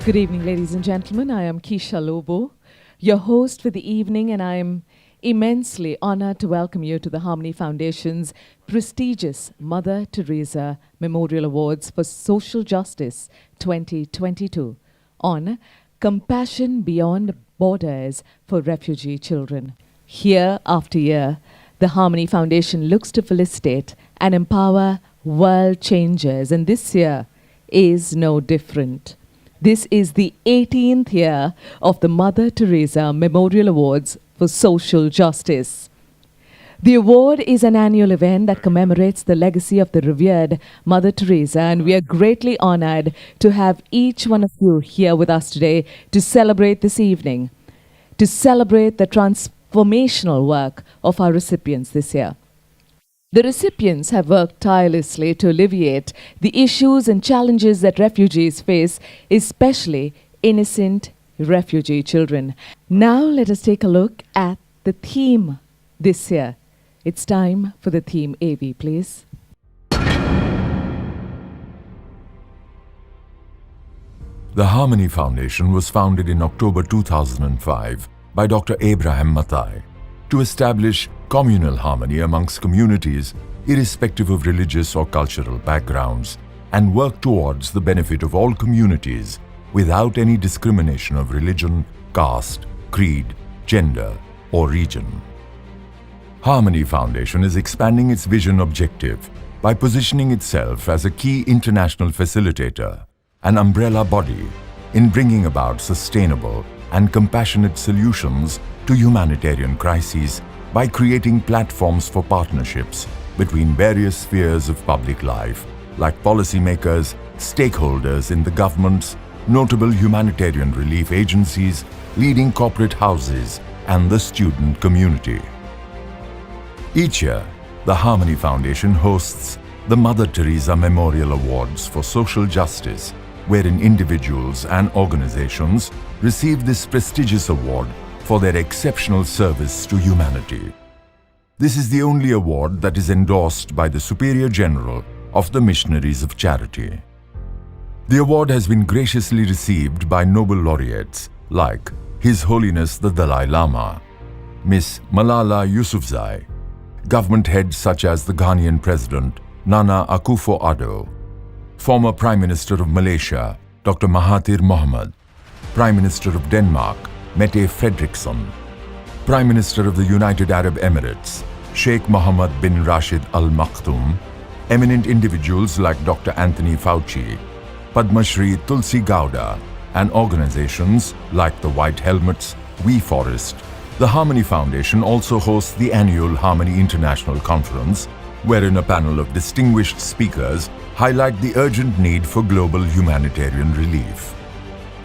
Good evening, ladies and gentlemen. I am Keisha Lobo, your host for the evening, and I am immensely honored to welcome you to the Harmony Foundation's prestigious Mother Teresa Memorial Awards for Social Justice 2022 on Compassion Beyond Borders for Refugee Children. Year after year, the Harmony Foundation looks to felicitate and empower world changers, and this year is no different. This is the 18th year of the Mother Teresa Memorial Awards for Social Justice. The award is an annual event that commemorates the legacy of the revered Mother Teresa, and we are greatly honored to have each one of you here with us today to celebrate this evening, to celebrate the transformational work of our recipients this year. The recipients have worked tirelessly to alleviate the issues and challenges that refugees face, especially innocent refugee children. Now let us take a look at the theme this year. It's time for the theme AV, please. The Harmony Foundation was founded in October 2005 by Dr. Abraham Mathai to establish communal harmony amongst communities, irrespective of religious or cultural backgrounds, and work towards the benefit of all communities without any discrimination of religion, caste, creed, gender, or region. Harmony Foundation is expanding its vision objective by positioning itself as a key international facilitator, an umbrella body in bringing about sustainable and compassionate solutions to humanitarian crises by creating platforms for partnerships between various spheres of public life, like policymakers, stakeholders in the governments, notable humanitarian relief agencies, leading corporate houses, and the student community. Each year, the Harmony Foundation hosts the Mother Teresa Memorial Awards for Social Justice, wherein individuals and organizations receive this prestigious award for their exceptional service to humanity. This is the only award that is endorsed by the Superior General of the Missionaries of Charity. The award has been graciously received by Nobel laureates like His Holiness the Dalai Lama, Miss Malala Yousafzai, government heads such as the Ghanaian President Nana Akufo-Addo, former Prime Minister of Malaysia Dr. Mahathir Mohamad, Prime Minister of Denmark Mette Frederiksen, Prime Minister of the United Arab Emirates Sheikh Mohammed bin Rashid Al Maktoum, eminent individuals like Dr. Anthony Fauci, Padma Shri Tulsi Gowda, and organizations like the White Helmets, We Forest. The Harmony Foundation also hosts the annual Harmony International Conference, wherein a panel of distinguished speakers highlight the urgent need for global humanitarian relief.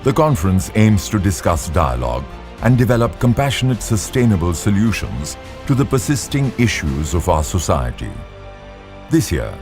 The conference aims to discuss dialogue and develop compassionate, sustainable solutions to the persisting issues of our society. This year,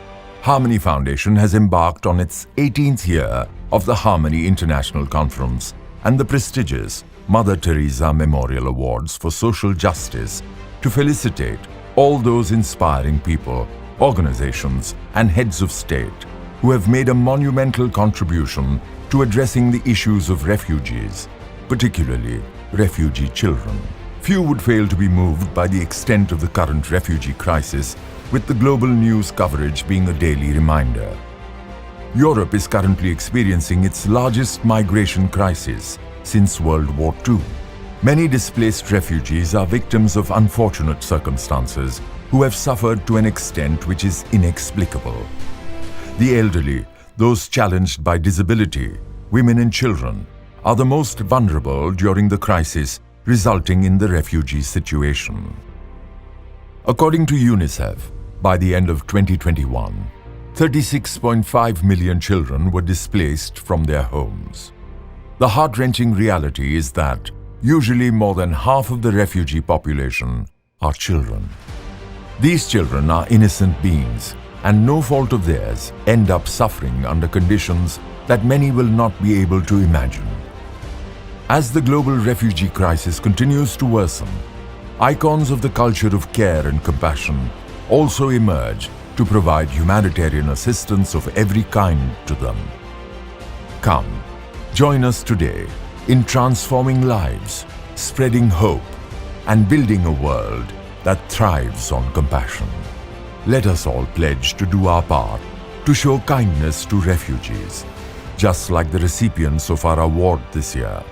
Harmony Foundation has embarked on its 18th year of the Harmony International Conference and the prestigious Mother Teresa Memorial Awards for Social Justice to felicitate all those inspiring people, organizations, and heads of state who have made a monumental contribution to addressing the issues of refugees, particularly refugee children. Few would fail to be moved by the extent of the current refugee crisis, with the global news coverage being a daily reminder. Europe is currently experiencing its largest migration crisis since World War II. Many displaced refugees are victims of unfortunate circumstances who have suffered to an extent which is inexplicable. The elderly, those challenged by disability, women and children, are the most vulnerable during the crisis resulting in the refugee situation. According to UNICEF, by the end of 2021, 36.5 million children were displaced from their homes. The heart-wrenching reality is that usually more than half of the refugee population are children. These children are innocent beings, and no fault of theirs end up suffering under conditions that many will not be able to imagine. As the global refugee crisis continues to worsen, icons of the culture of care and compassion also emerge to provide humanitarian assistance of every kind to them. Come, Join us today in transforming lives, spreading hope, and building a world that thrives on compassion. Let us all pledge to do our part to show kindness to refugees, just like the recipients of our award this year.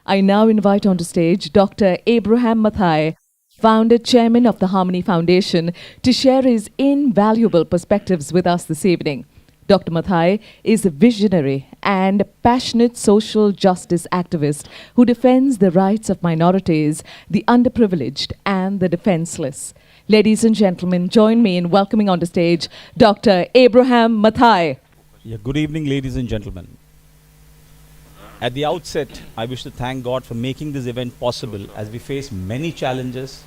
I now invite onto stage Dr. Abraham Mathai, founder chairman of the Harmony Foundation, to share his invaluable perspectives with us this evening. Dr. Mathai is a visionary and passionate social justice activist who defends the rights of minorities, the underprivileged, and the defenseless. Ladies and gentlemen, join me in welcoming onto stage Dr. Abraham Mathai. Yeah, good evening, ladies and gentlemen. At the outset, I wish to thank God for making this event possible as we face many challenges,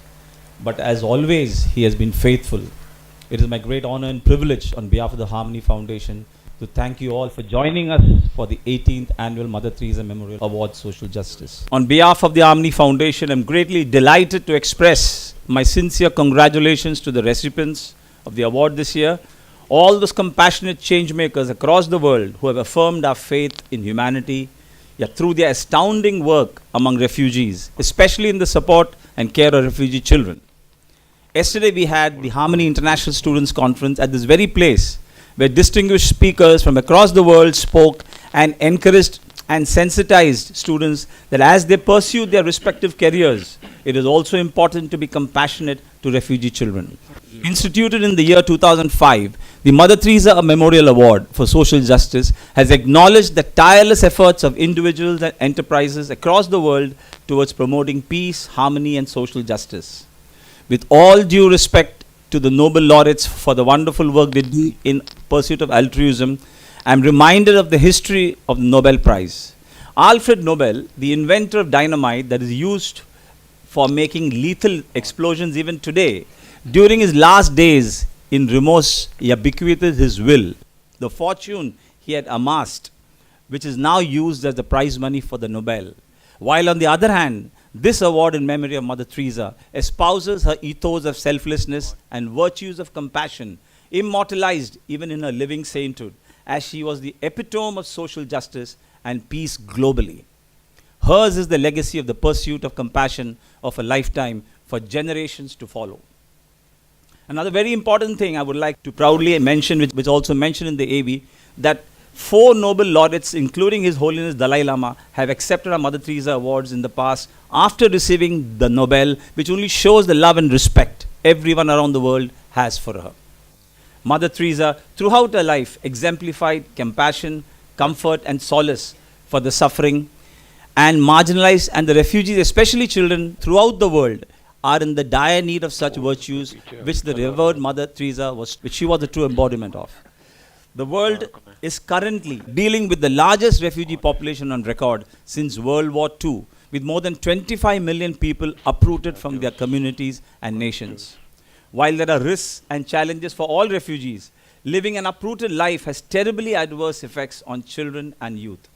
but as always, He has been faithful. It is my great honor and privilege on behalf of the Harmony Foundation to thank you all for joining us for the 18th Annual Mother Teresa Memorial Awards Social Justice. On behalf of the Harmony Foundation, I'm greatly delighted to express my sincere congratulations to the recipients of the award this year, all those compassionate change makers across the world who have affirmed our faith in humanity through their astounding work among refugees, especially in the support and care of refugee children. Yesterday we had the Harmony International Students Conference at this very place where distinguished speakers from across the world spoke and encouraged and sensitized students that as they pursue their respective careers, it is also important to be compassionate to refugee children. Instituted in the year 2005, the Mother Teresa Memorial Award for Social Justice has acknowledged the tireless efforts of individuals and enterprises across the world towards promoting peace, harmony, and social justice. With all due respect to the Nobel laureates for the wonderful work they do in pursuit of altruism, I am reminded of the history of the Nobel Prize. Alfred Nobel, the inventor of dynamite that is used for making lethal explosions even today, during his last days in remorse, he bequeathed his will, the fortune he had amassed, which is now used as the prize money for the Nobel. While on the other hand, this award in memory of Mother Teresa espouses her ethos of selflessness and virtues of compassion, immortalized even in her living sainthood, as she was the epitome of social justice and peace globally. Hers is the legacy of the pursuit of compassion of a lifetime for generations to follow. Another very important thing I would like to proudly mention, which also mentioned in the AV, that 4 Nobel laureates, including His Holiness Dalai Lama, have accepted our Mother Teresa Awards in the past after receiving the Nobel, which only shows the love and respect everyone around the world has for her. Mother Teresa, throughout her life, exemplified compassion, comfort, and solace for the suffering and marginalized, and the refugees, especially children throughout the world, are in the dire need of such virtues, which the revered Mother Teresa which she was the true embodiment of. The world is currently dealing with the largest refugee population on record since World War II, with more than 25 million people uprooted from their communities and nations. While there are risks and challenges for all refugees, living an uprooted life has terribly adverse effects on children and youth.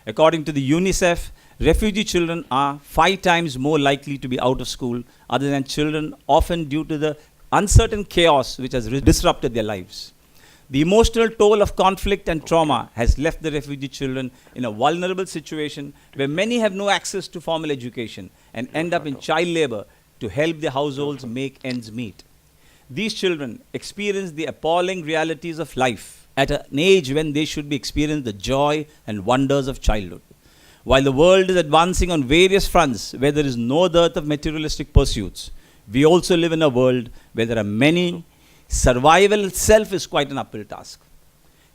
According to the UNICEF, refugee children are 5 times more likely to be out of school other than children, often due to the uncertain chaos which has disrupted their lives. The emotional toll of conflict and trauma has left the refugee children in a vulnerable situation where many have no access to formal education and end up in child labor to help their households make ends meet. These children experience the appalling realities of life at an age when they should be experiencing the joy and wonders of childhood. While the world is advancing on various fronts where there is no dearth of materialistic pursuits, we also live in a world where there are many. Survival itself is quite an uphill task.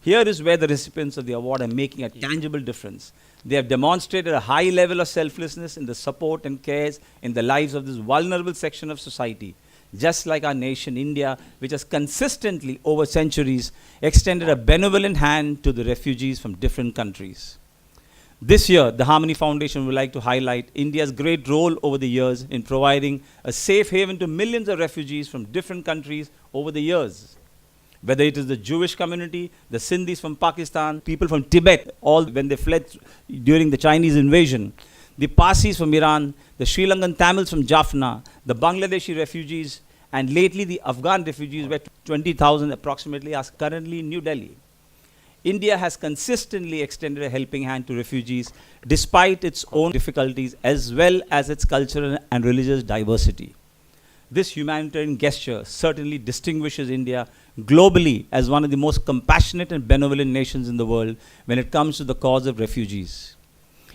Here is where the recipients of the award are making a tangible difference. They have demonstrated a high level of selflessness in the support and cares in the lives of this vulnerable section of society, just like our nation, India, which has consistently over centuries extended a benevolent hand to the refugees from different countries. This year, the Harmony Foundation would like to highlight India's great role over the years in providing a safe haven to millions of refugees from different countries over the years. Whether it is the Jewish community, the Sindhis from Pakistan, people from Tibet, all when they fled during the Chinese invasion, the Parsis from Iran, the Sri Lankan Tamils from Jaffna, the Bangladeshi refugees, and lately the Afghan refugees, where 20,000 approximately are currently in New Delhi. India has consistently extended a helping hand to refugees despite its own difficulties as well as its cultural and religious diversity. This humanitarian gesture certainly distinguishes India globally as one of the most compassionate and benevolent nations in the world when it comes to the cause of refugees.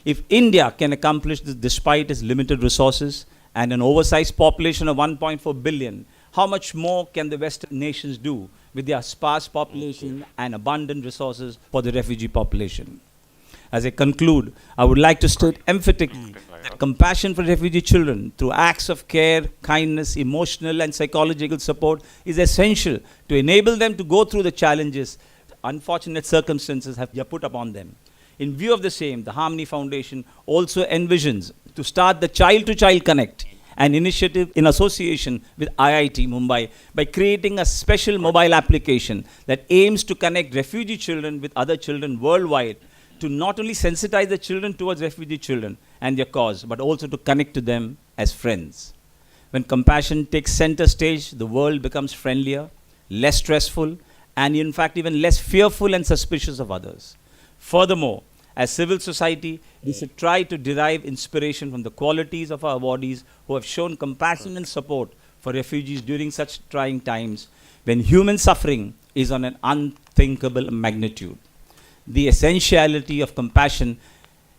If India can accomplish this despite its limited resources and an oversized population of 1.4 billion, how much more can the Western nations do with their sparse population and abundant resources for the refugee population? As I conclude, I would like to state emphatically that compassion for refugee children through acts of care, kindness, emotional and psychological support is essential to enable them to go through the challenges unfortunate circumstances have put upon them. In view of the same, the Harmony Foundation also envisions to start the Child to Child Connect, an initiative in association with IIT Mumbai, by creating a special mobile application that aims to connect refugee children with other children worldwide, to not only sensitize the children towards refugee children and their cause, but also to connect to them as friends. When compassion takes center stage, the world becomes friendlier, less stressful, and in fact even less fearful and suspicious of others. Furthermore, as civil society, we should try to derive inspiration from the qualities of our awardees who have shown compassion and support for refugees during such trying times when human suffering is on an unthinkable magnitude. The essentiality of compassion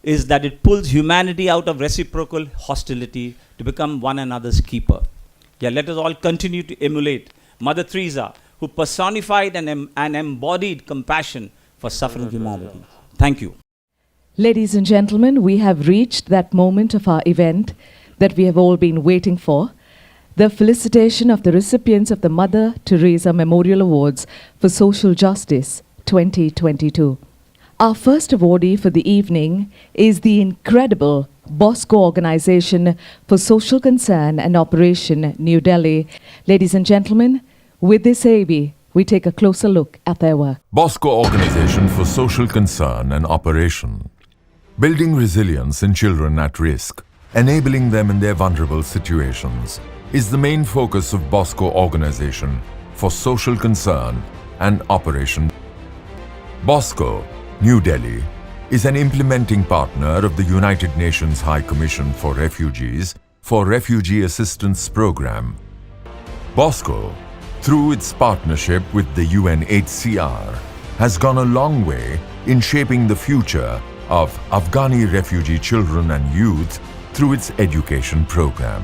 is that it pulls humanity out of reciprocal hostility to become one another's keeper. Yeah, let us all continue to emulate Mother Teresa, who personified and embodied compassion for suffering humanity. Thank you. Ladies and gentlemen, we have reached that moment of our event that we have all been waiting for, the felicitation of the recipients of the Mother Teresa Memorial Awards for Social Justice 2022. Our first awardee for the evening is the incredible Bosco Organization for Social Concern and Operation, New Delhi. Ladies and gentlemen, with this AV, we take a closer look at their work. Bosco Organization for Social Concern and Operation. Building resilience in children at risk, enabling them in their vulnerable situations, is the main focus of Bosco Organization for Social Concern and Operation. Bosco, New Delhi, is an implementing partner of the United Nations High Commission for Refugees for Refugee Assistance Program. Bosco, through its partnership with the UNHCR, has gone a long way in shaping the future of Afghani refugee children and youth through its education program.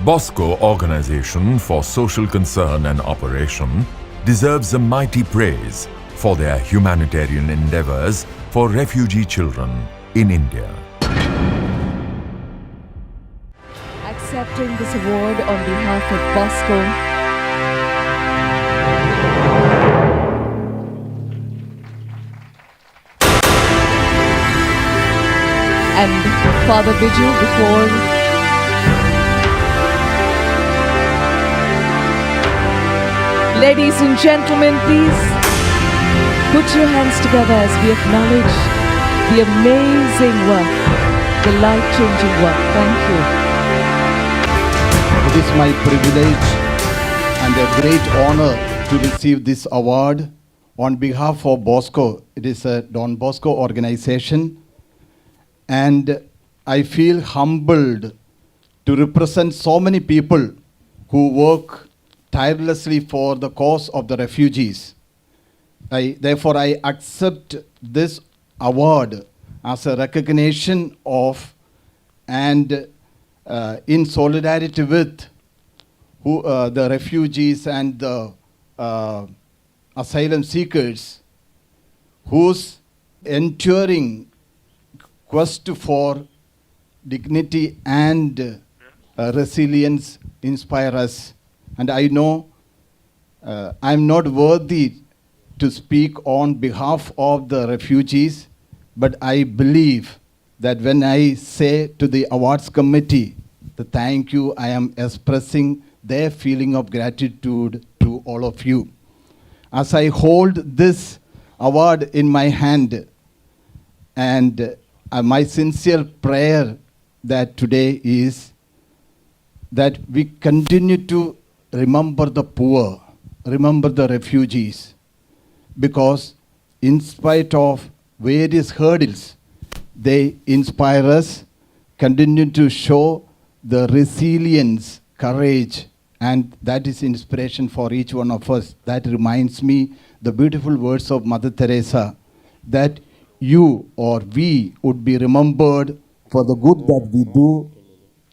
Bosco Organization for Social Concern and Operation deserves a mighty praise for their humanitarian endeavors for refugee children in India. Accepting this award on behalf of Bosco, and Father Viju before. Ladies and gentlemen, please put your hands together as we acknowledge the amazing work, the life-changing work. Thank you. It is my privilege and a great honor to receive this award on behalf of Bosco. It is a Don Bosco organization, and I feel humbled to represent so many people who work tirelessly for the cause of the refugees. Therefore, I accept this award as a recognition of and in solidarity with the refugees and the asylum seekers whose enduring quest for dignity and resilience inspire us. And I know I'm not worthy to speak on behalf of the refugees, but I believe that when I say to the awards committee, the thank you, I am expressing their feeling of gratitude to all of you. As I hold this award in my hand, and my sincere prayer that today is that we continue to remember the poor, remember the refugees, because in spite of various hurdles, they inspire us, continue to show the resilience, courage, and that is inspiration for each one of us. That reminds me the beautiful words of Mother Teresa, that you or we would be remembered for the good that we do,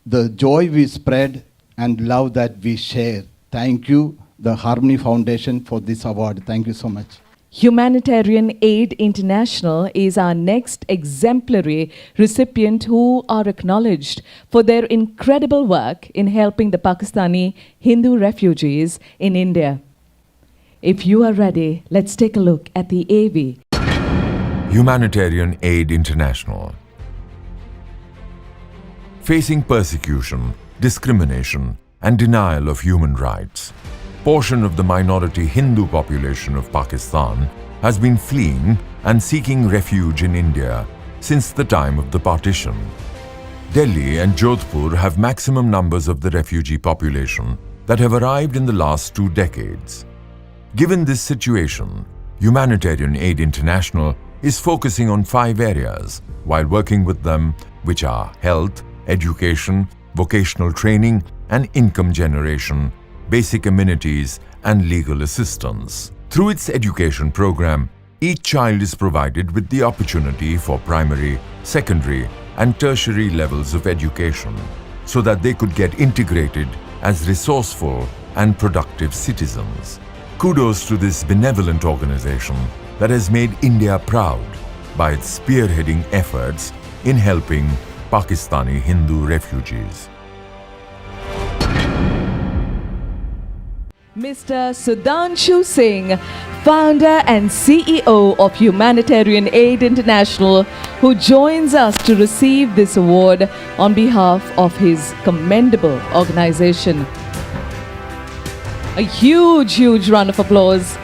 the joy we spread, and love that we share. Thank you, the Harmony Foundation, for this award. Thank you so much. Humanitarian Aid International is our next exemplary recipient who are acknowledged for their incredible work in helping the Pakistani Hindu refugees in India. If you are ready, let's take a look at the AV. Humanitarian Aid International. Facing persecution, discrimination, and denial of human rights, portion of the minority Hindu population of Pakistan has been fleeing and seeking refuge in India since the time of the partition. Delhi and Jodhpur have maximum numbers of the refugee population that have arrived in the last 2 decades. Given this situation, Humanitarian Aid International is focusing on 5 areas while working with them, which are health, education, vocational training and income generation, basic amenities, and legal assistance. Through its education program, each child is provided with the opportunity for primary, secondary, and tertiary levels of education so that they could get integrated as resourceful and productive citizens. Kudos to this benevolent organization that has made India proud by its spearheading efforts in helping Pakistani Hindu refugees. Mr. Sudhanshu Singh, founder and CEO of Humanitarian Aid International, who joins us to receive this award on behalf of his commendable organization. A huge round of applause.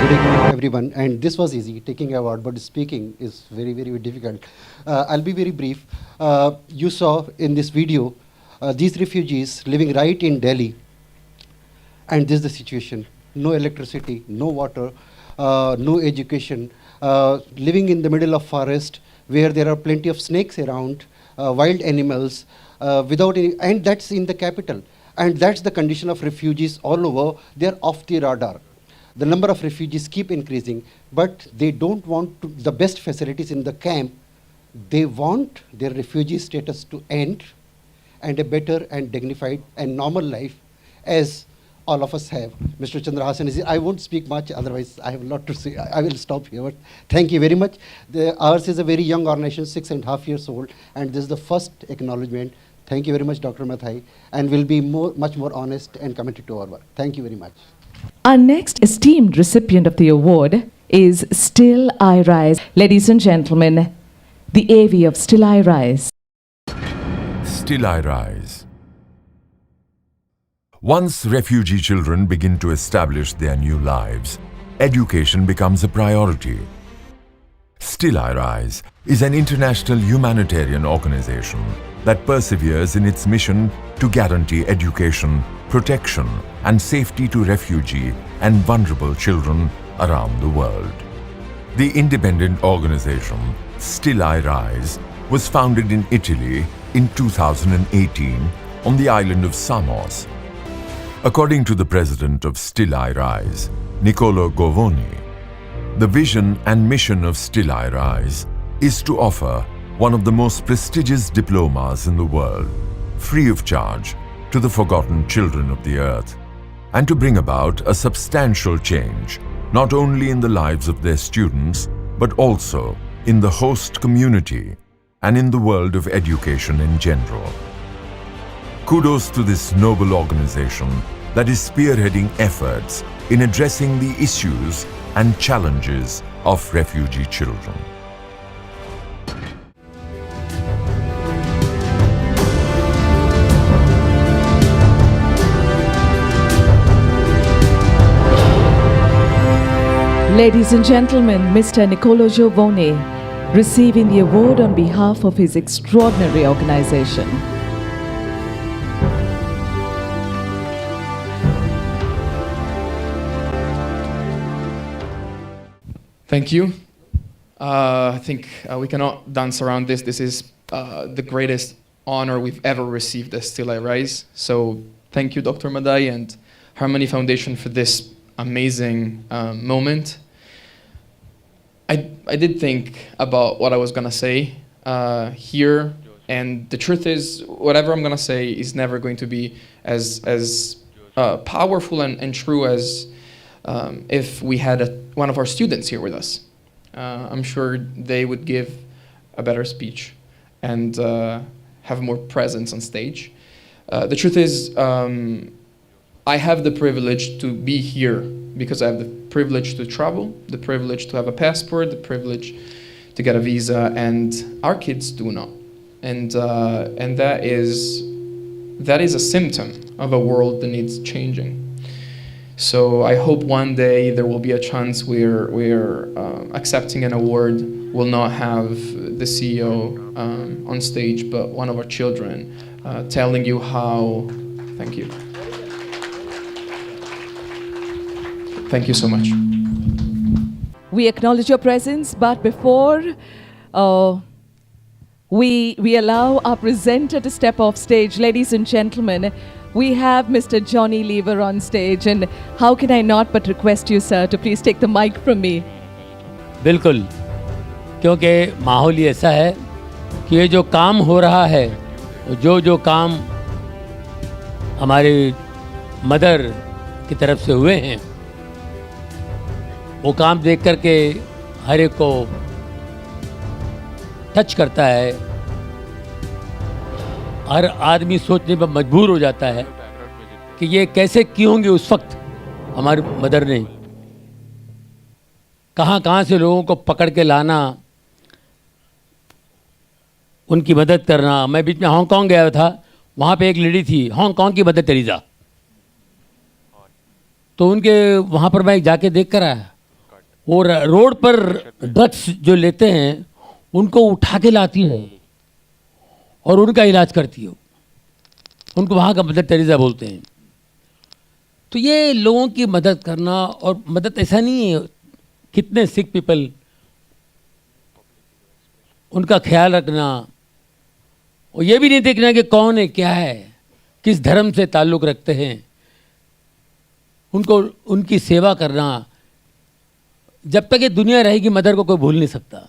Good evening, everyone. And this was easy, taking award, but speaking is very difficult. I'll be very brief. You saw in this video these refugees living right in Delhi, and this is the situation: no electricity, no water, no education, living in the middle of forest where there are plenty of snakes around, wild animals, without any, and that's in the capital. And that's the condition of refugees all over. They're off the radar. The number of refugees keep increasing, but they don't want the best facilities in the camp. They want their refugee status to end and a better and dignified and normal life as all of us have. Mr. Chandrahasan is here. I won't speak much, otherwise I have a lot to say. I will stop here. But thank you very much. Ours is a very young organization, 6.5 years old, and this is the first acknowledgement. Thank you very much, Dr. Mathai, and we'll be much more honest and committed to our work. Thank you very much. Our next esteemed recipient of the award is Still I Rise. Ladies and gentlemen, the AV of Still I Rise. Still I Rise. Once refugee children begin to establish their new lives, education becomes a priority. Still I Rise is an international humanitarian organization that perseveres in its mission to guarantee education, protection, and safety to refugee and vulnerable children around the world. The independent organization, Still I Rise, was founded in Italy in 2018 on the island of Samos. According to the president of Still I Rise, Niccolo Govoni, the vision and mission of Still I Rise is to offer one of the most prestigious diplomas in the world, free of charge, to the forgotten children of the earth, and to bring about a substantial change, not only in the lives of their students, but also in the host community and in the world of education in general. Kudos to this noble organization that is spearheading efforts in addressing the issues and challenges of refugee children. Ladies and gentlemen, Mr. Nicolo Giovone receiving the award on behalf of his extraordinary organization. Thank you. I think we cannot dance around this. This is the greatest honor we've ever received as Still I Rise. So thank you, Dr. Mathai and Harmony Foundation for this amazing moment. I did think about what I was gonna say here, and the truth is, whatever I'm gonna say is never going to be as powerful and true as if we had one of our students here with us. I'm sure they would give a better speech and have more presence on stage. The truth is, I have the privilege to be here because I have the privilege to travel, the privilege to have a passport, the privilege to get a visa, and our kids do not. And that is a symptom of a world that needs changing. So I hope one day there will be a chance where accepting an award will not have the CEO on stage, but one of our children telling you how. Thank you. Thank you so much. We acknowledge your presence, but before we allow our presenter to step off stage, ladies and gentlemen, we have Mr. Johnny Lever on stage, and how can I not but request you, sir, to please take the mic from me. बिल्कुल, क्योंकि माहौल ही ऐसा है कि ये जो काम हो रहा है, जो काम हमारे मदर की तरफ से हुए हैं, वो काम देख कर के हर एक को टच करता है, हर आदमी सोचने पर मजबूर हो जाता है कि ये कैसे की होंगी उस वक्त हमारी मदर ने, कहाँ से लोगों को पकड़ के लाना, उनकी मदद करना। मैं बीच में हांगकांग गया था, वहाँ पे एक लेडी थी, हांगकांग की मदर टेरेसा, तो उनके वहाँ पर मैं जाके देख कर आया। वो रोड पर ड्रग्स जो लेते हैं उनको उठा के लाती है और उनका इलाज करती है, उनको वहाँ का मदर टेरेसा बोलते हैं। तो ये लोगों की मदद करना, और मदद ऐसा नहीं है, कितने सिक पीपल, उनका ख्याल रखना, और ये भी नहीं देखना कि कौन है, क्या है, किस धर्म से ताल्लुक़ रखते हैं, उनको उनकी सेवा करना। जब तक ये दुनिया रहेगी मदर को कोई भूल नहीं सकता।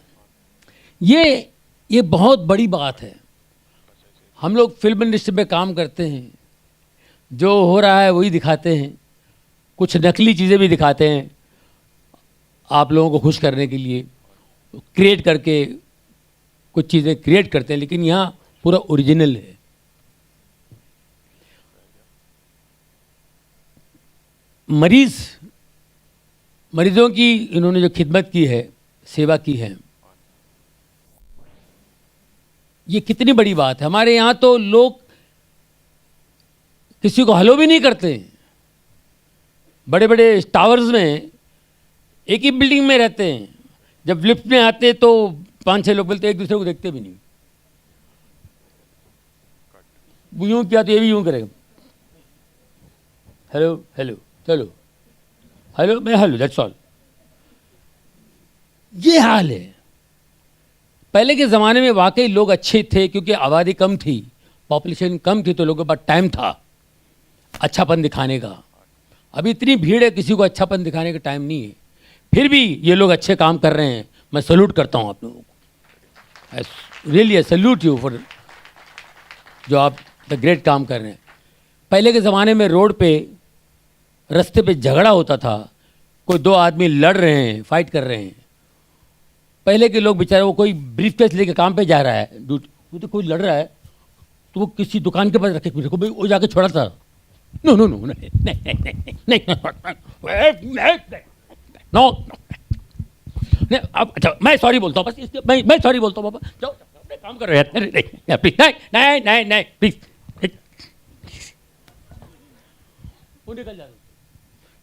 ये बहुत बड़ी बात है। हम लोग फिल्म इंडस्ट्री में काम करते हैं, जो हो रहा है वही दिखाते हैं, कुछ नकली चीज़ें भी दिखाते हैं आप लोगों को खुश करने के लिए, क्रिएट करके कुछ चीज़ें क्रिएट करते हैं, लेकिन यहाँ पूरा ओरिजिनल है। मरीज़ों की इन्होंने जो खिदमत की है, सेवा की है, ये कितनी बड़ी बात है। हमारे यहाँ तो लोग किसी को हेलो भी नहीं करते। बड़े बड़े टावर्स में एक ही बिल्डिंग में रहते हैं, जब लिफ्ट में आते तो 5-6 लोग बोलते, एक दूसरे को देखते भी नहीं। वो यूँ किया तो ये भी यूँ करेगा, हेलो हेलो, चलो हेलो, मैं हेलो, दैट्स ऑल। ये हाल है। पहले के ज़माने में वाकई लोग अच्छे थे, क्योंकि आबादी कम थी, पॉपुलेशन कम थी, तो लोगों के पास टाइम था अच्छापन दिखाने का। अभी इतनी भीड़ है, किसी को अच्छापन दिखाने का टाइम नहीं है। फिर भी ये लोग अच्छे काम कर रहे हैं, मैं सैल्यूट करता हूँ आप लोगों को। Really I salute you for जो आप द ग्रेट काम कर रहे हैं। पहले के ज़माने में रोड पे, रास्ते पे झगड़ा होता था, कोई 2 आदमी लड़ रहे हैं, फाइट कर रहे हैं, पहले के लोग बेचारे, वो कोई ब्रीफकेस लेके काम पे जा रहा है, वो तो कोई लड़ रहा है, तो वो किसी दुकान के पास रखे, देखो भाई, वो जाके छोड़ा था, नो नो नो नहीं नो, अब अच्छा मैं सॉरी बोलता हूँ, बस मैं सॉरी बोलता हूँ, बाबा जाओ अपने काम कर रहे हैं, प्लीज नहीं प्लीज, वो निकल जाते।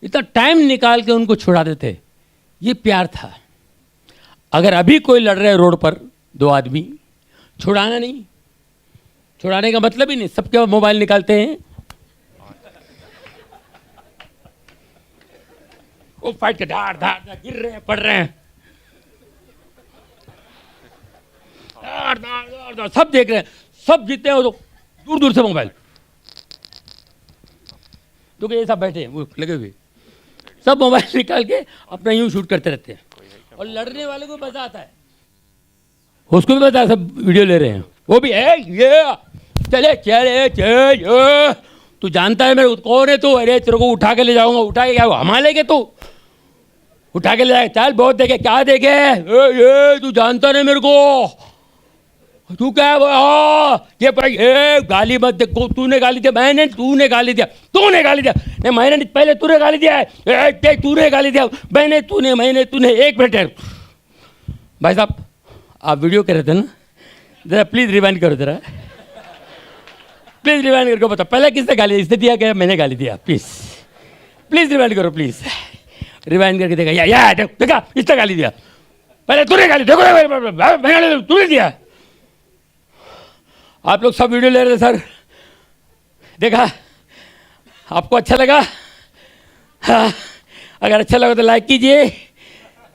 इतना टाइम निकाल के उनको छुड़ा देते ये प्यार था। अगर अभी कोई लड़ रहे रोड पर दो आदमी, छुड़ाना नहीं, छुड़ाने का मतलब ही नहीं, सबके मोबाइल निकालते हैं, वो फाइट के धार धार धार गिर रहे हैं, पड़ रहे हैं, धार धार धार धार, सब देख रहे हैं, सब जीते हैं, तो दूर दूर से मोबाइल, तो ये सब बैठे हैं वो लगे हुए, सब मोबाइल निकाल के अपना यूं शूट करते रहते हैं। और लड़ने वाले को मजा आता है, उसको भी पता है सब वीडियो ले रहे हैं, वो भी है ये चले चले चले, तू जानता है मेरे कौन है तू, अरे तेरे को उठा के ले जाऊंगा, उठा के क्या हमारे लेके तू उठा के ले जाए, चल बहुत देखे क्या देखे, ये तू जानता नहीं मेरे को, तू क्या है ये पर ये गाली मत दे, तूने गाली दिया, मैंने, तूने गाली दिया, तूने गाली दिया, नहीं मैंने पहले तूने गाली दिया है, तूने गाली दिया, मैंने तूने। एक मिनट भाई साहब, आप वीडियो कर रहे थे ना, जरा प्लीज रिवाइंड करो, जरा प्लीज रिवाइंड करके बताओ पहले किसने गाली दिया, इसने दिया क्या मैंने गाली दिया, प्लीज प्लीज रिवाइंड करो, प्लीज रिवाइंड करके देखा, या देखा इसने गाली दिया, पहले तूने गाली, देखो तूने दिया। आप लोग सब वीडियो ले रहे थे सर, देखा आपको अच्छा लगा? हाँ, अगर अच्छा लगा तो लाइक कीजिए,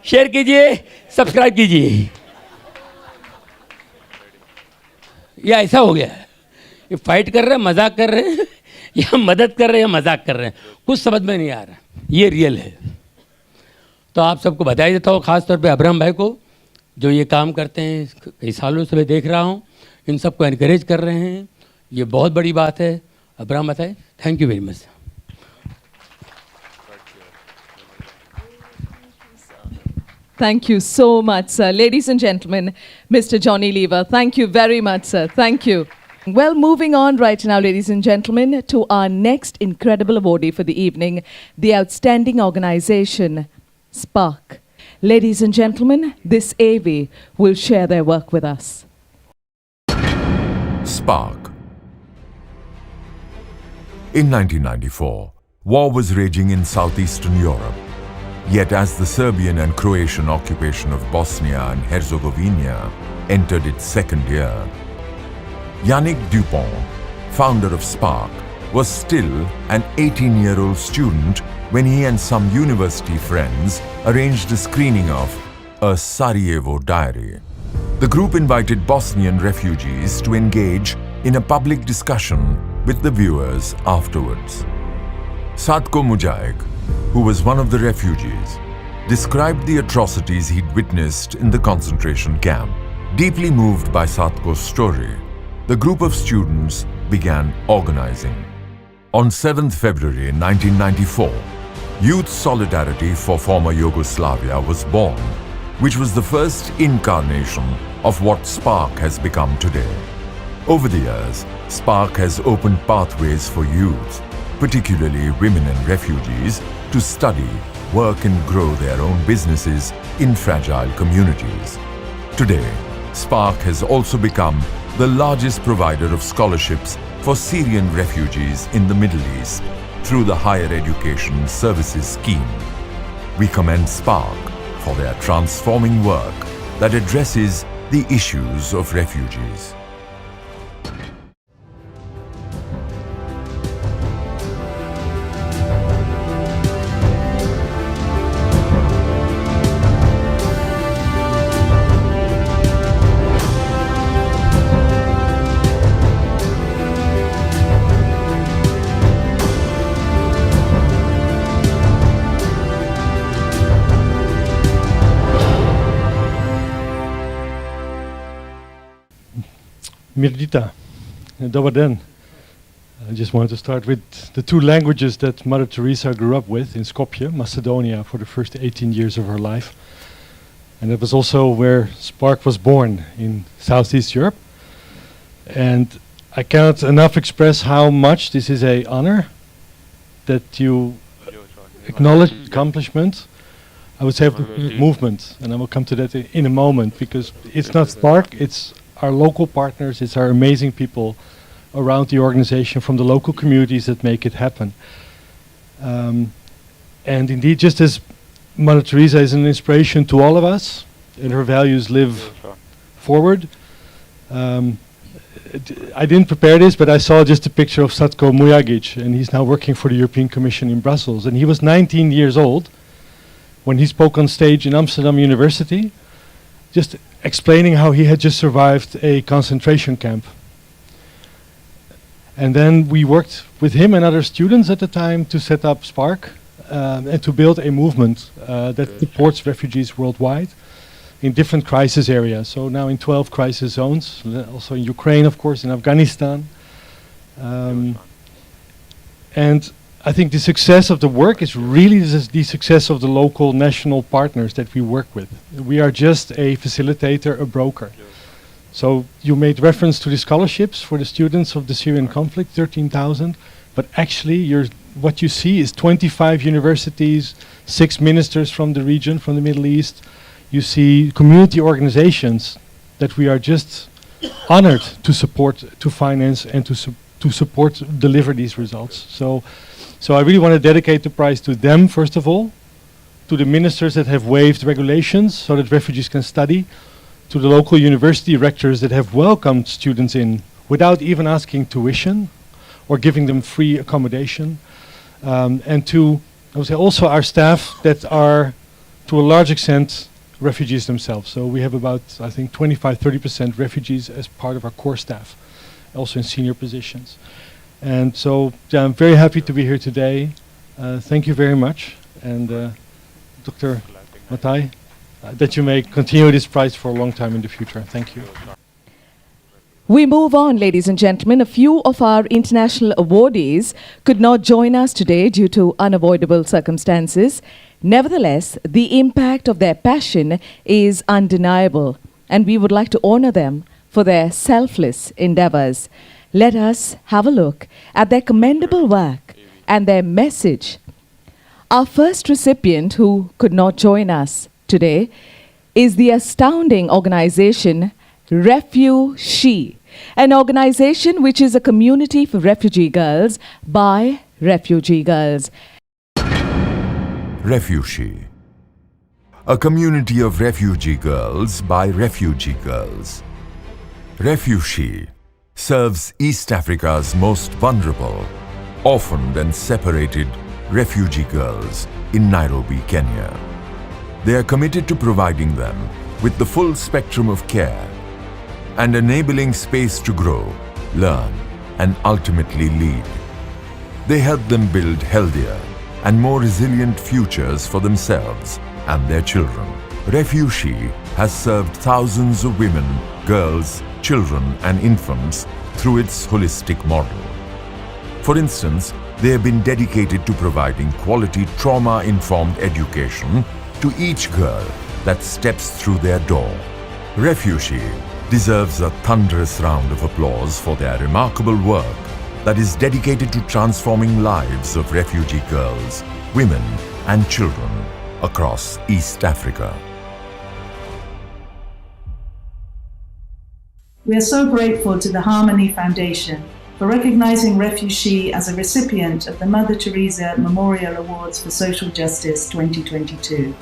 शेयर कीजिए, सब्सक्राइब कीजिए। ये ऐसा हो गया है, ये फाइट कर रहे हैं, मजाक कर रहे हैं, या मदद कर रहे हैं, या मजाक कर रहे हैं, कुछ समझ में नहीं आ रहा, ये रियल है। तो आप सबको बधाई देता हूँ, खासतौर पे अब्राहम भाई को जो ये काम करते हैं, कई सालों से मैं देख रहा हूँ, इन सबको एनकरेज कर रहे हैं, ये बहुत बड़ी बात है। Abraham Mathai, thank you very much. Thank you so much, sir. Ladies and gentlemen, Mr. Johnny Lever, thank you very much, sir. Thank you. Well, moving on right now, ladies and gentlemen, to our next incredible awardee for the evening, the outstanding organization, Spark. Ladies and gentlemen, this AV will share their work with us. Spark. In 1994, war was raging in southeastern Europe. Yet as the Serbian and Croatian occupation of Bosnia and Herzegovina entered its second year, Yannick Dupont, founder of Spark, was still an 18-year-old student when he and some university friends arranged a screening of A Sarajevo Diary. The group invited Bosnian refugees to engage in a public discussion with the viewers afterwards. Satko Mujaik, who was one of the refugees, described the atrocities he'd witnessed in the concentration camp. Deeply moved by Satko's story, the group of students began organizing. On 7th February 1994, Youth Solidarity for Former Yugoslavia was born, which was the first incarnation of what Spark has become today. Over the years, Spark has opened pathways for youth, particularly women and refugees, to study, work and grow their own businesses in fragile communities. Today, Spark has also become the largest provider of scholarships for Syrian refugees in the Middle East through the Higher Education Services Scheme. We commend Spark for their transforming work that addresses the issues of refugees. Mirdita, Dobar den. I just wanted to start with the two languages that Mother Teresa grew up with in Skopje, Macedonia, for the first 18 years of her life. And that was also where Spark was born, in Southeast Europe. And I cannot enough express how much this is an honor that you acknowledge accomplishment. I would say of the movement, and I will come to that in a moment, because it's not Spark, it's our local partners, it's our amazing people around the organization from the local communities that make it happen. And indeed, just as Mother Teresa is an inspiration to all of us, and her values live forward. I didn't prepare this, but I saw just a picture of Satko Mujagic, and he's now working for the European Commission in Brussels. And he was 19 years old when he spoke on stage in Amsterdam University, just explaining how he had just survived a concentration camp. And then we worked with him and other students at the time to set up Spark and to build a movement that supports refugees worldwide in different crisis areas. So now in 12 crisis zones, also in Ukraine, of course, in Afghanistan. And I think the success of the work is really the success of the local national partners that we work with. We are just a facilitator, a broker. So you made reference to the scholarships for the students of the Syrian conflict, 13,000, but actually what you see is 25 universities, 6 ministers from the region, from the Middle East. You see community organizations that we are just honored to support, to finance, and to support deliver these results. So I really want to dedicate the prize to them, first of all, to the ministers that have waived regulations so that refugees can study, to the local university rectors that have welcomed students in without even asking tuition or giving them free accommodation, and to, I would say, also our staff that are, to a large extent, refugees themselves. So we have about, I think, 25-30% refugees as part of our core staff, also in senior positions. And so I'm very happy to be here today. Thank you very much. And Dr. Mathai, that you may continue this prize for a long time in the future. Thank you. We move on, ladies and gentlemen. A few of our international awardees could not join us today due to unavoidable circumstances. Nevertheless, the impact of their passion is undeniable, and we would like to honor them for their selfless endeavors. Let us have a look at their commendable work and their message. Our first recipient who could not join us today is the astounding organization Refugee, an organization which is a community for refugee girls by refugee girls. Refugee, a community of refugee girls by refugee girls. Refugee serves East Africa's most vulnerable, orphaned and separated refugee girls in Nairobi, Kenya. They are committed to providing them with the full spectrum of care and enabling space to grow, learn, and ultimately lead. They help them build healthier and more resilient futures for themselves and their children. Refugee has served thousands of women, girls, children, and infants through its holistic model. For instance, they have been dedicated to providing quality trauma-informed education to each girl that steps through their door. Refugee deserves a thunderous round of applause for their remarkable work that is dedicated to transforming lives of refugee girls, women, and children across East Africa. We are so grateful to the Harmony Foundation for recognizing Refugee as a recipient of the Mother Teresa Memorial Awards for Social Justice 2022.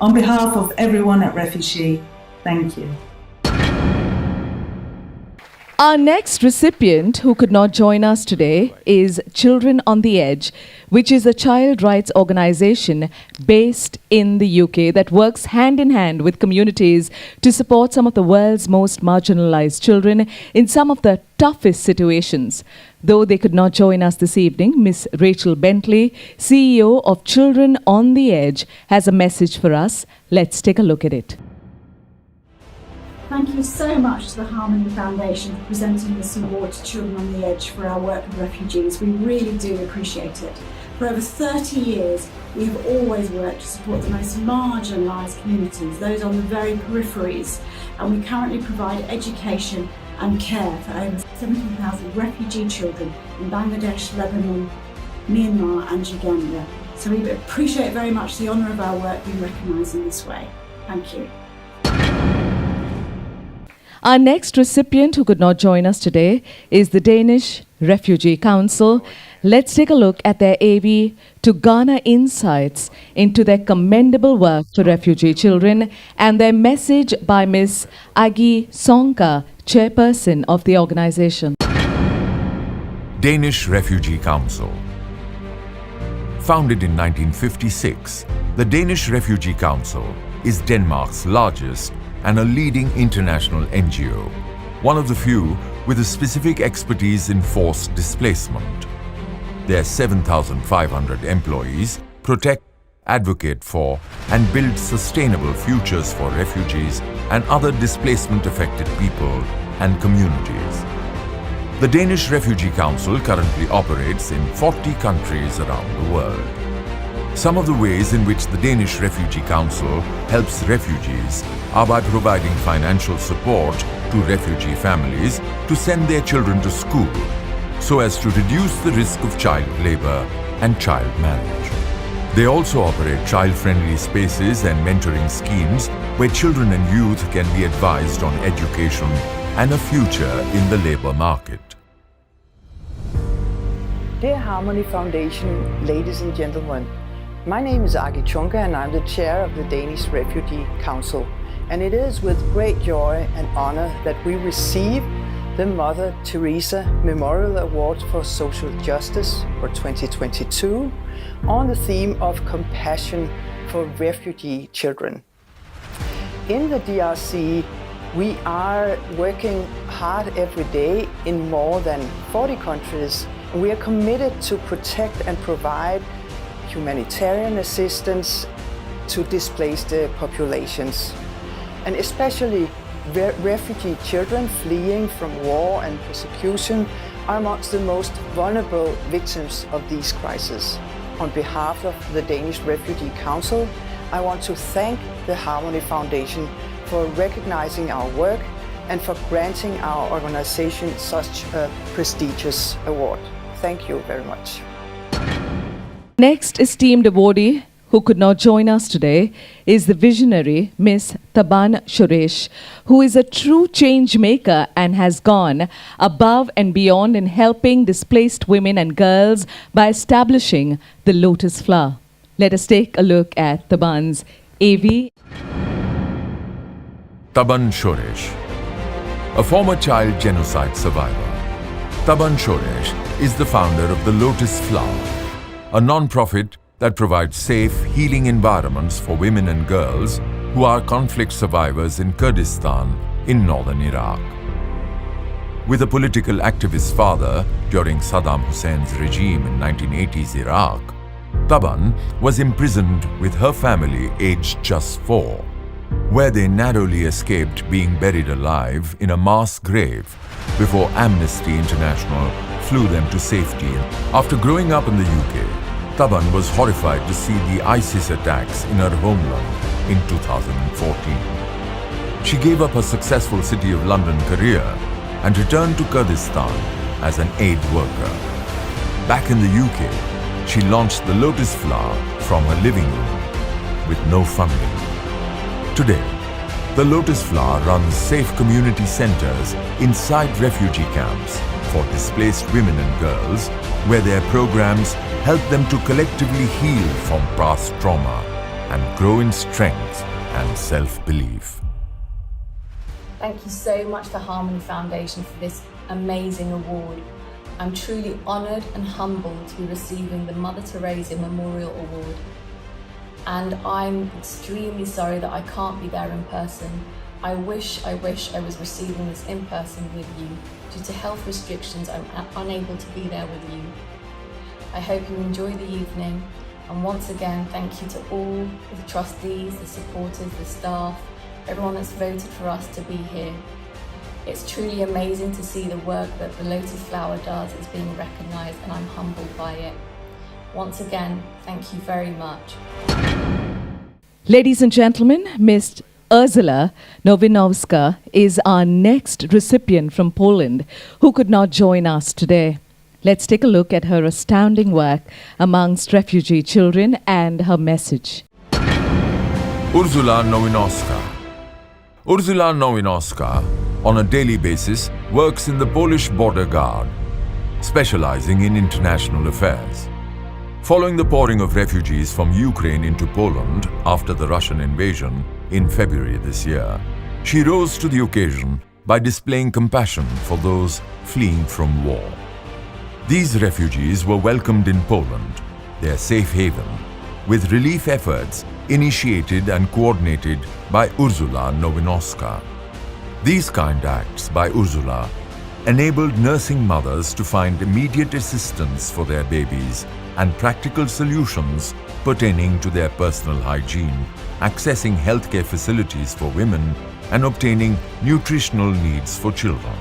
On behalf of everyone at Refugee, thank you. Our next recipient who could not join us today is Children on the Edge, which is a child rights organization based in the UK that works hand in hand with communities to support some of the world's most marginalized children in some of the toughest situations. Though they could not join us this evening, Miss Rachel Bentley, CEO of Children on the Edge, has a message for us. Let's take a look at it. Thank you so much to the Harmony Foundation for presenting this award to Children on the Edge for our work with refugees. We really do appreciate it. For over 30 years, we have always worked to support the most marginalised communities, those on the very peripheries, and we currently provide education and care for over 17,000 refugee children in Bangladesh, Lebanon, Myanmar and Uganda. So we appreciate very much the honour of our work being recognised in this way. Thank you. Our next recipient who could not join us today is the Danish Refugee Council. Let's take a look at their AV to garner insights into their commendable work for refugee children and their message by Ms. Agi Sonka, chairperson of the organization. Danish Refugee Council. Founded in 1956, the Danish Refugee Council is Denmark's largest and a leading international NGO, one of the few with a specific expertise in forced displacement. Their 7,500 employees protect, advocate for, and build sustainable futures for refugees and other displacement-affected people and communities. The Danish Refugee Council currently operates in 40 countries around the world. Some of the ways in which the Danish Refugee Council helps refugees are by providing financial support to refugee families to send their children to school, so as to reduce the risk of child labor and child marriage. They also operate child-friendly spaces and mentoring schemes where children and youth can be advised on education and a future in the labor market. Dear Harmony Foundation, ladies and gentlemen, my name is Agi Sonka and I'm the chair of the Danish Refugee Council. And it is with great joy and honor that we receive the Mother Teresa Memorial Award for Social Justice for 2022 on the theme of compassion for refugee children. In the DRC, we are working hard every day in more than 40 countries. We are committed to protect and provide humanitarian assistance to displaced populations, and especially refugee children fleeing from war and persecution are amongst the most vulnerable victims of these crises. On behalf of the Danish Refugee Council, I want to thank the Harmony Foundation for recognizing our work and for granting our organization such a prestigious award. Thank you very much. Next esteemed awardee who could not join us today is the visionary Ms. Taban Suresh, who is a true change maker and has gone above and beyond in helping displaced women and girls by establishing the Lotus Flower. Let us take a look at Taban's AV. Taban Suresh, a former child genocide survivor. Taban Suresh is the founder of the Lotus Flower, a non-profit that provides safe, healing environments for women and girls who are conflict survivors in Kurdistan in northern Iraq. With a political activist father during Saddam Hussein's regime in 1980s Iraq, Taban was imprisoned with her family aged just 4, where they narrowly escaped being buried alive in a mass grave before Amnesty International flew them to safety. After growing up in the UK, Taban was horrified to see the ISIS attacks in her homeland in 2014. She gave up her successful City of London career and returned to Kurdistan as an aid worker. Back in the UK, she launched the Lotus Flower from her living room with no funding. Today, the Lotus Flower runs safe community centers inside refugee camps for displaced women and girls, where their programs help them to collectively heal from past trauma and grow in strength and self-belief. Thank you so much to Harmony Foundation for this amazing award. I'm truly honoured and humbled to be receiving the Mother Teresa Memorial Award. And I'm extremely sorry that I can't be there in person. I wish I was receiving this in person with you. Due to health restrictions, I'm unable to be there with you. I hope you enjoy the evening, and once again, thank you to all the trustees, the supporters, the staff, everyone that's voted for us to be here. It's truly amazing to see the work that the Lotus Flower does is being recognised, and I'm humbled by it. Once again, thank you very much. Ladies and gentlemen, Ms. Ursula Nowinowska is our next recipient from Poland who could not join us today. Let's take a look at her astounding work amongst refugee children and her message. Ursula Nowinowska. Ursula Nowinowska on a daily basis, works in the Polish border guard, specializing in international affairs. Following the pouring of refugees from Ukraine into Poland after the Russian invasion in February this year, she rose to the occasion by displaying compassion for those fleeing from war. These refugees were welcomed in Poland, their safe haven, with relief efforts initiated and coordinated by Ursula Nowinowska. These kind acts by Ursula enabled nursing mothers to find immediate assistance for their babies and practical solutions pertaining to their personal hygiene, accessing healthcare facilities for women, and obtaining nutritional needs for children.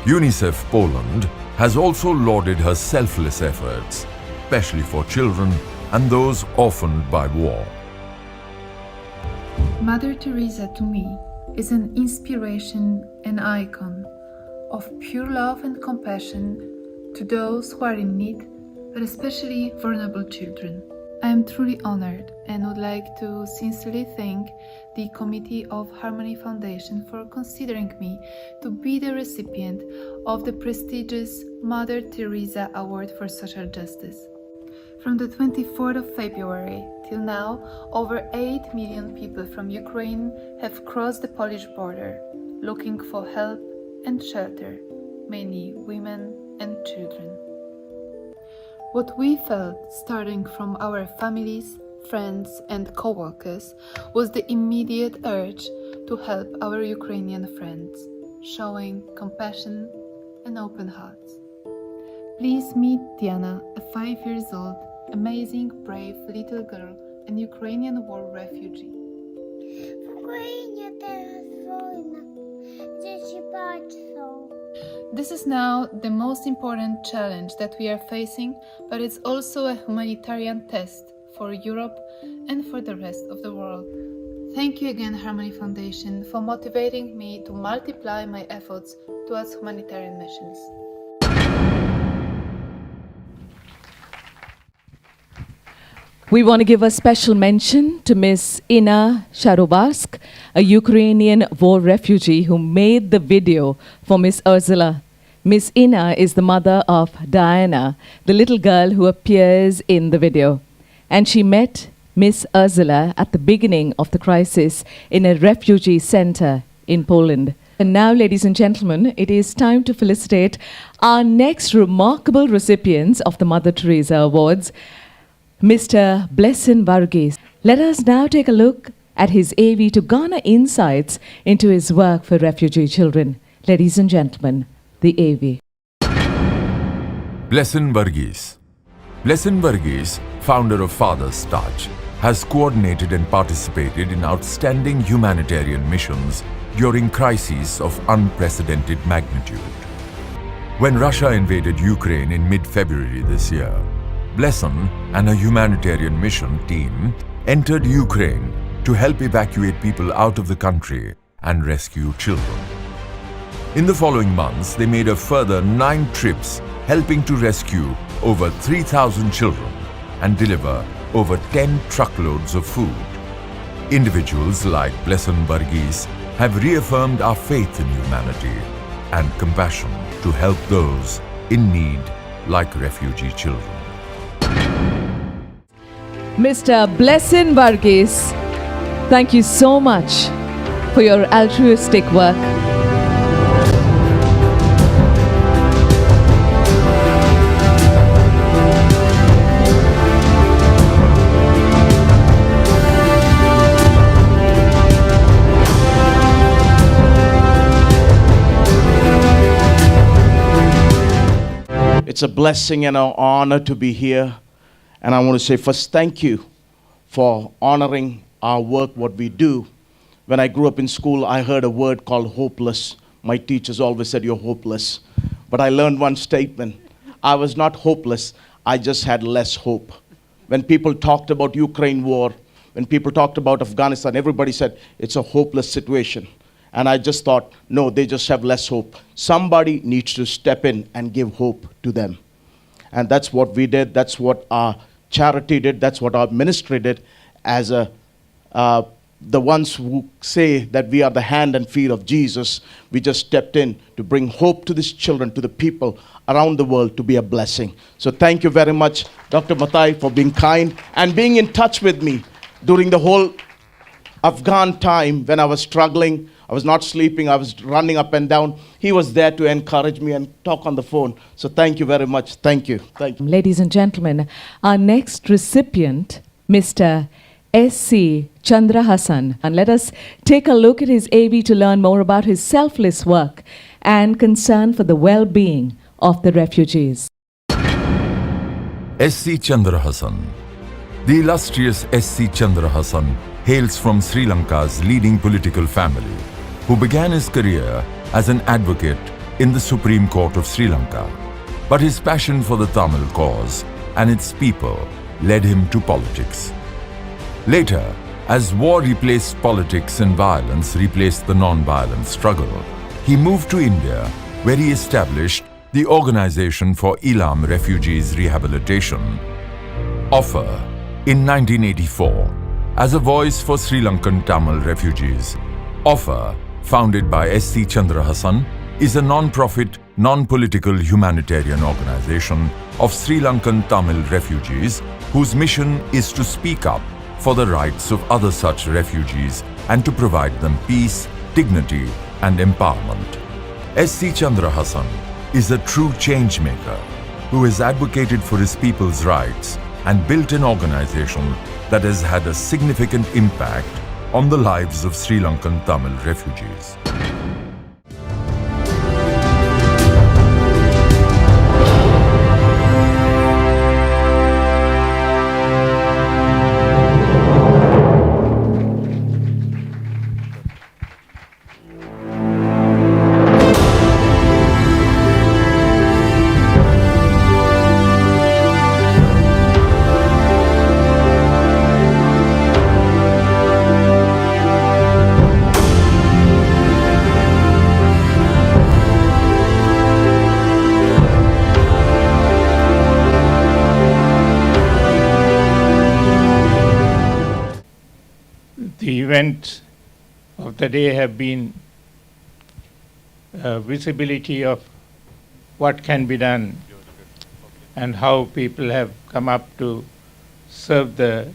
UNICEF Poland has also lauded her selfless efforts, especially for children and those orphaned by war. Mother Teresa to me is an inspiration and icon of pure love and compassion to those who are in need, but especially vulnerable children. I am truly honored and would like to sincerely thank the Committee of Harmony Foundation for considering me to be the recipient of the prestigious Mother Teresa Award for Social Justice. From the 24th of February till now, over 8 million people from Ukraine have crossed the Polish border, looking for help and shelter, mainly women and children. What we felt, starting from our families, friends and co-workers, was the immediate urge to help our Ukrainian friends, showing compassion and open hearts. Please meet Diana, a 5 years old, amazing, brave little girl and Ukrainian war refugee. This is now the most important challenge that we are facing, but it's also a humanitarian test for Europe and for the rest of the world. Thank you again, Harmony Foundation, for motivating me to multiply my efforts towards humanitarian missions. We want to give a special mention to Miss Inna Sharobarsk, a Ukrainian war refugee who made the video for Miss Ursula. Miss Inna is the mother of Diana, the little girl who appears in the video. And she met Miss Ursula at the beginning of the crisis in a refugee center in Poland. And now, ladies and gentlemen, it is time to felicitate our next remarkable recipients of the Mother Teresa Awards, Mr. Blessin Varghese. Let us now take a look at his AV to garner insights into his work for refugee children. Ladies and gentlemen, the AV. Blessin Varghese. Blessin Varghese, founder of Father's Touch, has coordinated and participated in outstanding humanitarian missions during crises of unprecedented magnitude. When Russia invaded Ukraine in mid-February this year, Blessin and a humanitarian mission team entered Ukraine to help evacuate people out of the country and rescue children. In the following months, they made a further 9 trips, helping to rescue over 3,000 children and deliver over 10 truckloads of food. Individuals like Blessin Varghese have reaffirmed our faith in humanity and compassion to help those in need like refugee children. Mr. Blessin Varghese, thank you so much for your altruistic work. It's a blessing and an honor to be here. And I want to say first, thank you for honoring our work, what we do. When I grew up in school, I heard a word called hopeless. My teachers always said, you're hopeless. But I learned one statement. I was not hopeless. I just had less hope. When people talked about Ukraine war, when people talked about Afghanistan, everybody said, it's a hopeless situation. And I just thought, no, they just have less hope. Somebody needs to step in and give hope to them. And that's what we did. That's what our charity did. That's what our ministry did as a the ones who say that we are the hand and feet of Jesus, we just stepped in to bring hope to these children, to the people around the world, to be a blessing. So thank you very much, Dr. Mathai, for being kind and being in touch with me during the whole Afghan time when I was struggling. I was not sleeping. I was running up and down. He was there to encourage me and talk on the phone. So thank you very much. Thank you. Thank you. Ladies and gentlemen, our next recipient, Mr. S.C. Chandra Hassan. And let us take a look at his AV to learn more about his selfless work and concern for the well-being of the refugees. S.C. Chandra Hassan. The illustrious S.C. Chandra Hassan hails from Sri Lanka's leading political family, who began his career as an advocate in the Supreme Court of Sri Lanka. But his passion for the Tamil cause and its people led him to politics. Later, as war replaced politics and violence replaced the non-violent struggle, he moved to India, where he established the Organization for Elam Refugees Rehabilitation, OFFER, in 1984, as a voice for Sri Lankan Tamil refugees. OFFER, founded by S.C. Chandra Hassan, is a non-profit, non-political humanitarian organization of Sri Lankan Tamil refugees whose mission is to speak up for the rights of other such refugees and to provide them peace, dignity and empowerment. S.C. Chandra Hassan is a true change maker who has advocated for his people's rights and built an organization that has had a significant impact on the lives of Sri Lankan Tamil refugees. The events of the day have been visibility of what can be done and how people have come up to serve the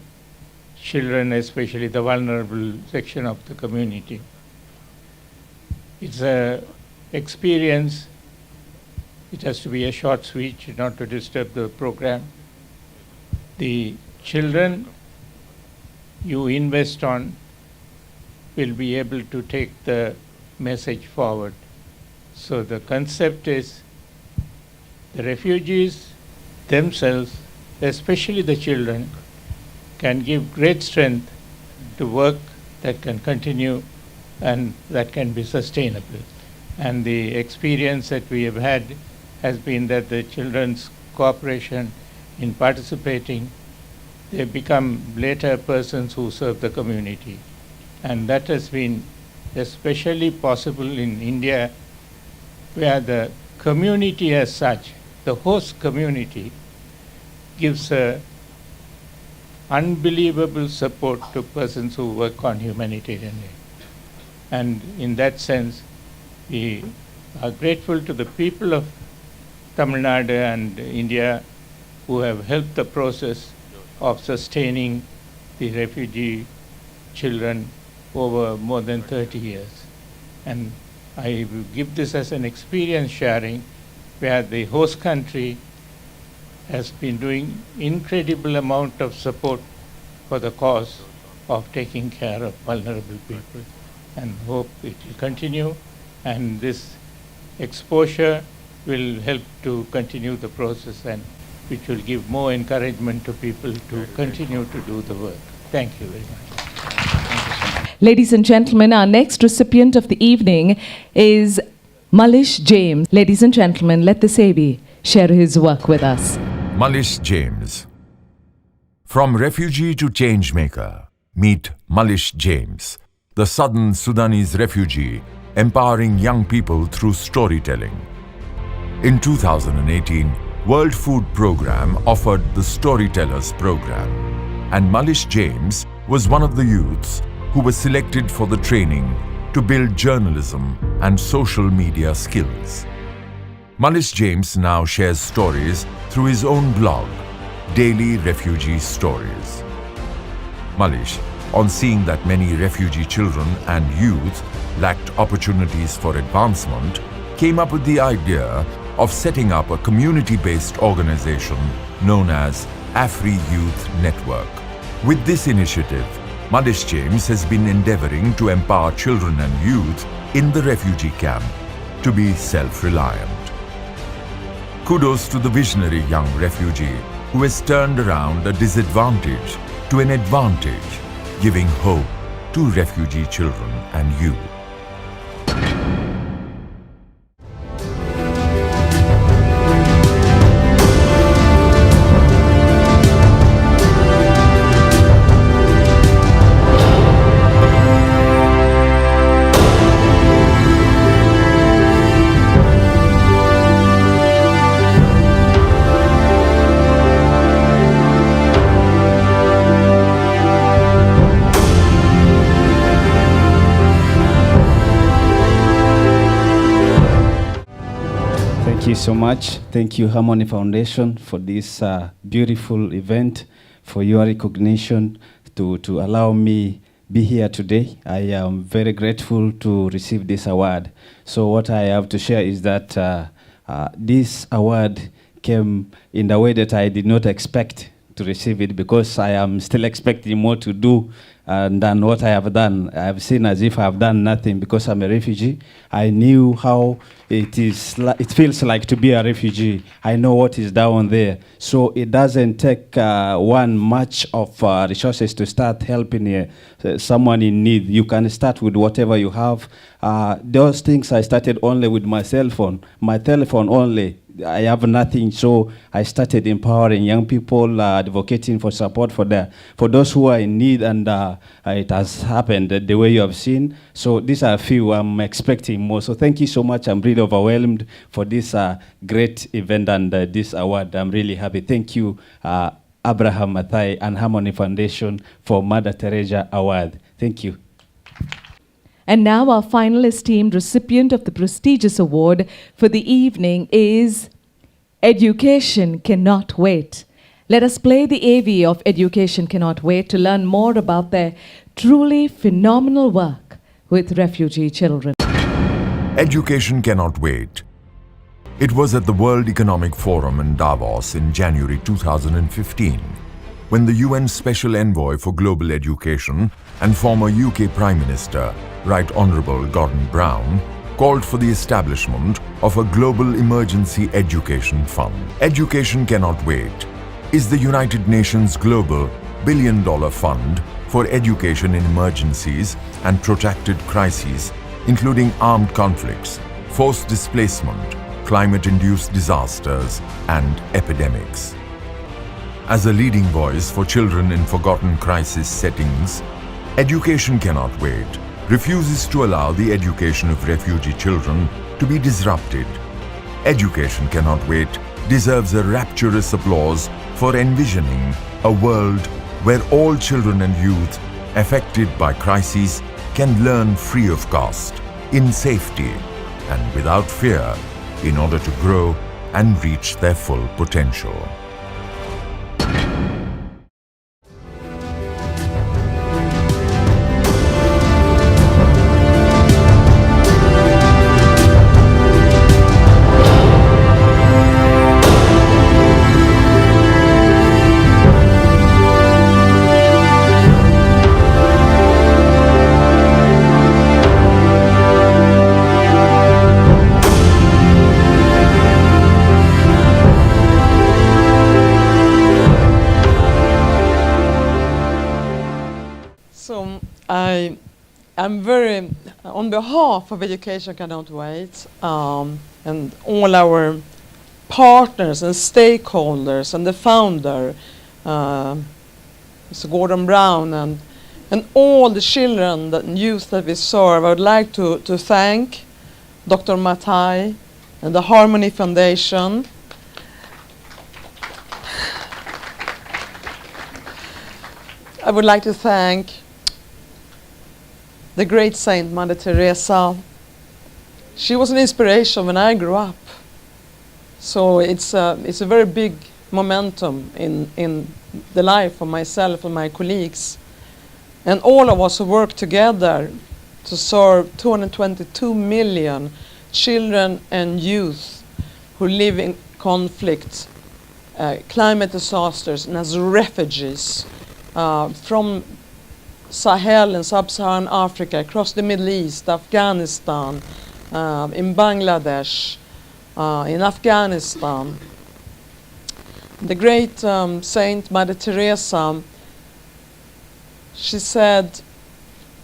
children, especially the vulnerable section of the community. It's an experience. It has to be a short speech, not to disturb the program. The children you invest on will be able to take the message forward. So the concept is the refugees themselves, especially the children, can give great strength to work that can continue and that can be sustainable. And the experience that we have had has been that the children's cooperation in participating, they become later persons who serve the community. And that has been especially possible in India, where the community as such, the host community, gives a unbelievable support to persons who work on humanitarian aid. And in that sense, we are grateful to the people of Tamil Nadu and India who have helped the process of sustaining the refugee children over more than 30 years. And I will give this as an experience sharing, where the host country has been doing incredible amount of support for the cause of taking care of vulnerable people, and hope it will continue, and this exposure will help to continue the process, and which will give more encouragement to people to continue to do the work. Thank you very much. Ladies and gentlemen, our next recipient of the evening is Malish James. Ladies and gentlemen, let this AV share his work with us. Malish James. From refugee to change maker, meet Malish James, the southern Sudanese refugee empowering young people through storytelling. In 2018, World Food Programme offered the Storytellers Program, and Malish James was one of the youths who were selected for the training to build journalism and social media skills. Mullis James now shares stories through his own blog, Daily Refugee Stories. Mullis, on seeing that many refugee children and youth lacked opportunities for advancement, came up with the idea of setting up a community-based organization known as Afri Youth Network. With this initiative, Mullis James has been endeavoring to empower children and youth in the refugee camp to be self-reliant. Kudos to the visionary young refugee who has turned around a disadvantage to an advantage, giving hope to refugee children and youth. Thank you so much. Thank you, Harmony Foundation, for this beautiful event, for your recognition, to allow me be here today. I am very grateful to receive this award. So what I have to share is that this award came in the way that I did not expect to receive it, because I am still expecting more to do than what I have done. I have seen as if I have done nothing because I'm a refugee. I knew how it feels like to be a refugee. I know what is down there. So it doesn't take one much of resources to start helping someone in need. You can start with whatever you have. Those things I started only with my cell phone. My telephone only. I have nothing, so I started empowering young people, advocating for support for those who are in need, and it has happened the way you have seen. So these are a few. I'm expecting more. So thank you so much. I'm really overwhelmed for this great event and this award. I'm really happy. Thank you, Abraham Mathai and Harmony Foundation for Mother Teresa Award. Thank you. And now our final esteemed recipient of the prestigious award for the evening is Education Cannot Wait. Let us play the AV of Education Cannot Wait to learn more about their truly phenomenal work with refugee children. Education Cannot Wait. It was at the World Economic Forum in Davos in January 2015, when the UN Special Envoy for Global Education and former UK Prime Minister, Right Honourable Gordon Brown, called for the establishment of a Global Emergency Education Fund. Education Cannot Wait is the United Nations Global billion-dollar fund for education in emergencies and protracted crises, including armed conflicts, forced displacement, climate-induced disasters, and epidemics. As a leading voice for children in forgotten crisis settings, Education Cannot Wait refuses to allow the education of refugee children to be disrupted. Education Cannot Wait deserves a rapturous applause for envisioning a world where all children and youth affected by crises can learn free of cost, in safety, and without fear, in order to grow and reach their full potential. I'm very, on behalf of Education Cannot Wait, and all our partners and stakeholders and the founder, Mr. Gordon Brown, and all the children and youth that we serve, I would like to thank Dr. Mathai and the Harmony Foundation. I would like to thank the great saint Mother Teresa. She was an inspiration when I grew up. So it's a very big momentum in the life of myself and my colleagues. And all of us who work together to serve 222 million children and youth who live in conflict, climate disasters, and as refugees from Sahel and Sub-Saharan Africa, across the Middle East, Afghanistan, in Bangladesh, in Afghanistan. The great Saint Mother Teresa, she said,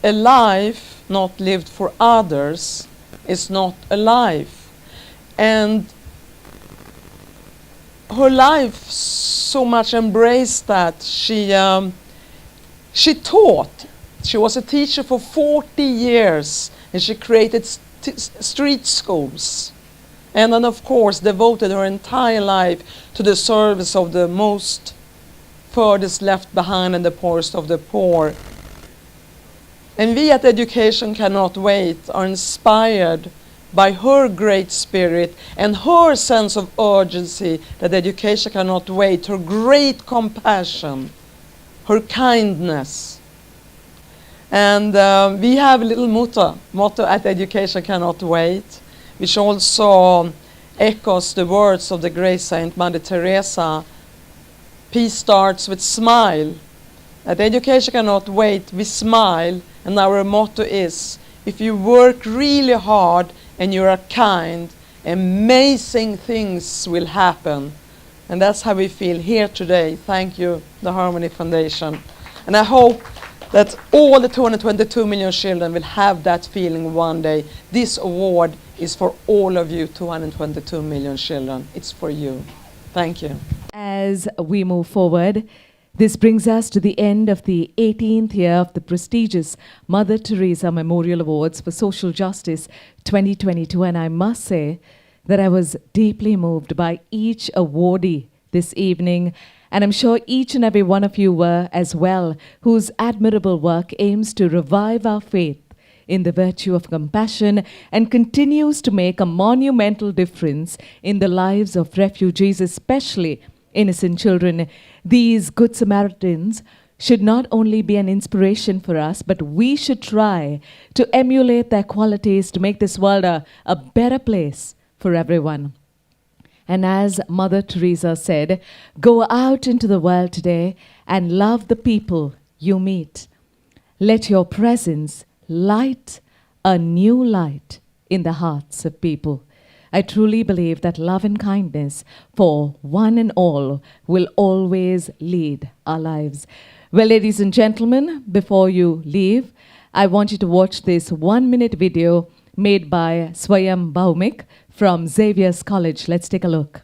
a life not lived for others is not a life. And her life so much embraced that she taught. She was a teacher for 40 years, and she created street schools. And then, of course, devoted her entire life to the service of the most furthest left behind and the poorest of the poor. And we at Education Cannot Wait are inspired by her great spirit and her sense of urgency that education cannot wait, her great compassion, her kindness. And we have a little motto at Education Cannot Wait, which also echoes the words of the great Saint Mother Teresa. Peace starts with smile. At Education Cannot Wait, we smile, and our motto is, if you work really hard and you are kind, amazing things will happen. And that's how we feel here today. Thank you, the Harmony Foundation. And I hope that all the 222 million children will have that feeling one day. This award is for all of you, 222 million children. It's for you. Thank you. As we move forward, this brings us to the end of the 18th year of the prestigious Mother Teresa Memorial Awards for Social Justice 2022. And I must say that I was deeply moved by each awardee this evening. And I'm sure each and every one of you were as well, whose admirable work aims to revive our faith in the virtue of compassion and continues to make a monumental difference in the lives of refugees, especially innocent children. These Good Samaritans should not only be an inspiration for us, but we should try to emulate their qualities to make this world a better place for everyone. And as Mother Teresa said, go out into the world today and love the people you meet. Let your presence light a new light in the hearts of people. I truly believe that love and kindness for one and all will always lead our lives. Well, ladies and gentlemen, before you leave, I want you to watch this 1-minute video made by Swayam Bhaumik from Xavier's College. Let's take a look.